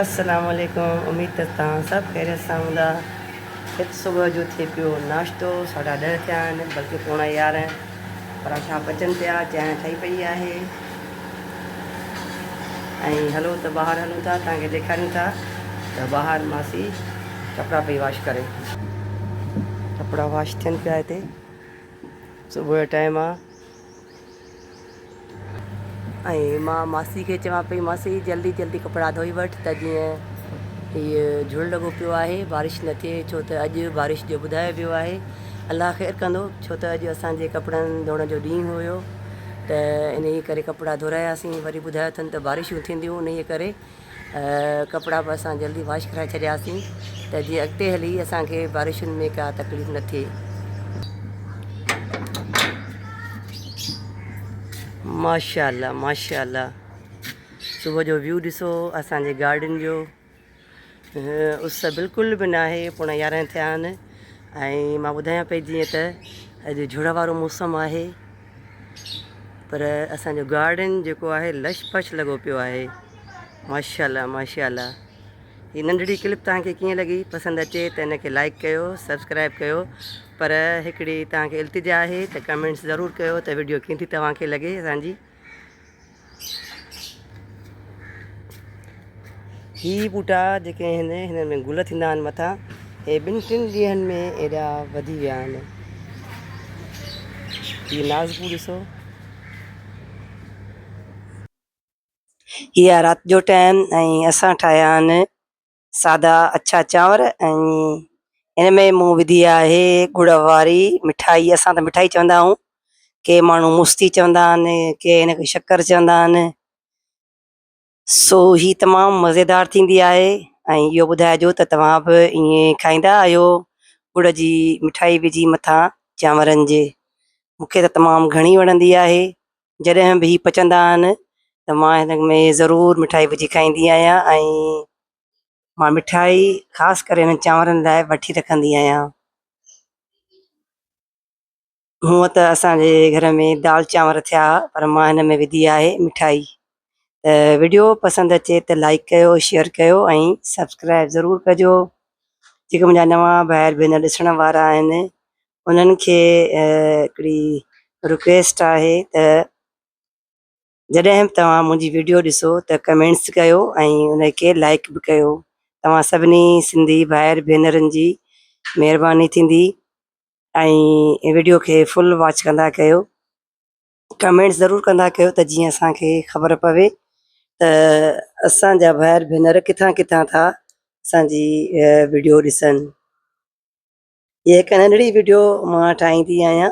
अस्सलामुअलैकुम। उम्मीद त तव्हां सभु खैरियत सां हूंदा। हिते सुबुह जो थिए पियो नाश्तो, 10:30 थिया आहिनि, बल्कि 11:15। पराठा पचनि पिया, चांहि ठही पई आहे ऐं हलो त ॿाहिरि हलूं था, तव्हांखे ॾेखारियूं था त ॿाहिरि मासी कपिड़ा पई वॉश करे। कपिड़ा वॉश थियनि पिया हिते, सुबुह जो टाइम आहे। ऐं मां मासी खे चवां पई, मासी जल्दी जल्दी कपिड़ा धोई वठि त जीअं हीअ झुड़ लॻो पियो आहे, बारिश न थिए, छो त अॼु बारिश जो ॿुधायो वियो आहे। अलाह ख़ैर कंदो, छो त अॼु असांजे कपिड़नि धोइण जो ॾींहुं हुयो, त इन करे कपिड़ा धोरायासीं। वरी ॿुधायो अथनि त बारिशूं थींदियूं, उन करे कपिड़ा बि असां जल्दी वॉश कराए छॾियासीं त जीअं अॻिते हली असांखे बारिशुनि में का तकलीफ़ न थिए। माशाअल्लाह माशाअल्लाह, सुबुह जो व्यू ॾिसो असांजे गार्डन जो। उस बिल्कुलु बि न आहे, 11:30 थिया आहिनि ऐं मां ॿुधायां पई जीअं त अॼु झुड़ वारो मौसमु आहे, पर असांजो गार्डन जेको आहे लशपश लॻो पियो आहे। माशाअल्लाह माशाअल्लाह। हीअ नंढड़ी क्लिप तव्हांखे कीअं लॻी? पसंदि अचे त हिनखे लाइक कयो, सब्सक्राइब कयो, पर हिकिड़ी तव्हांखे इल्तिजा आहे त कमेंट्स ज़रूरु कयो त वीडियो कीअं थी तव्हांखे लॻे असांजी। ही ॿूटा जेके आहिनि, हिन में गुल थींदा आहिनि मथां, हे 2-3 ॾींहंनि में एॾा वधी विया आहिनि। हीअ नाज़कू ॾिसो, हीअ राति जो टाइम ऐं असां ठाहिया आहिनि सादा अछा चांवर ऐं हिन में मूं विधी आहे गुड़ वारी मिठाई। असां त मिठाई चवंदा आहियूं, के माण्हू मुस्ती चवंदा आहिनि, के हिनखे शक्कर चवंदा आहिनि। सो ही तमामु मज़ेदार थींदी आहे ऐं इहो ॿुधाइजो त तव्हां बि ईअं खाईंदा आहियो गुड़ जी मिठाई विझी मथां चांवरनि जे। मूंखे त तमामु घणी वणंदी आहे। जॾहिं बि पचंदा आहिनि त मां हिन में ज़रूरु मिठाई विझी खाईंदी आहियां ऐं मां मिठाई ख़ासि करे हिन चांवरनि लाइ वठी रखंदी आहियां। हूअं त असांजे घर में दाल चांवर थिया, पर मां हिन में विधी आहे मिठाई। त वीडियो पसंदि अचे त लाइक कयो, शेयर कयो ऐं सब्सक्राइब ज़रूरु कजो। जेके मुंहिंजा नवां भाइर भेनर ॾिसण वारा आहिनि, उन्हनि खे हिकिड़ी रिक्वेस्ट आहे त जॾहिं बि तव्हां मुंहिंजी वीडियो ॾिसो त कमेंट्स कयो ऐं उनखे लाइक बि कयो। तव्हां सभिनी सिंधी भाइर भेनरनि जी महिरबानी थींदी ऐं वीडियो खे फुल वॉच कंदा कयो, कमेंट्स ज़रूरु कंदा कयो त जीअं असांखे ख़बर पवे त असांजा भाइर भेनर किथां किथां था असांजी वीडियो ॾिसनि। हीअ हिकु नंढड़ी वीडियो मां ठाहींदी आहियां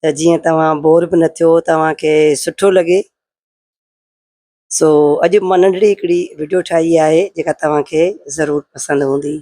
त जीअं तव्हां बोर बि न थियो, तव्हांखे सुठो लॻे। सो अॼु मां नंढड़ी हिकिड़ी वीडियो ठाही आहे जेका तव्हांखे ज़रूरु पसंदि हूंदी।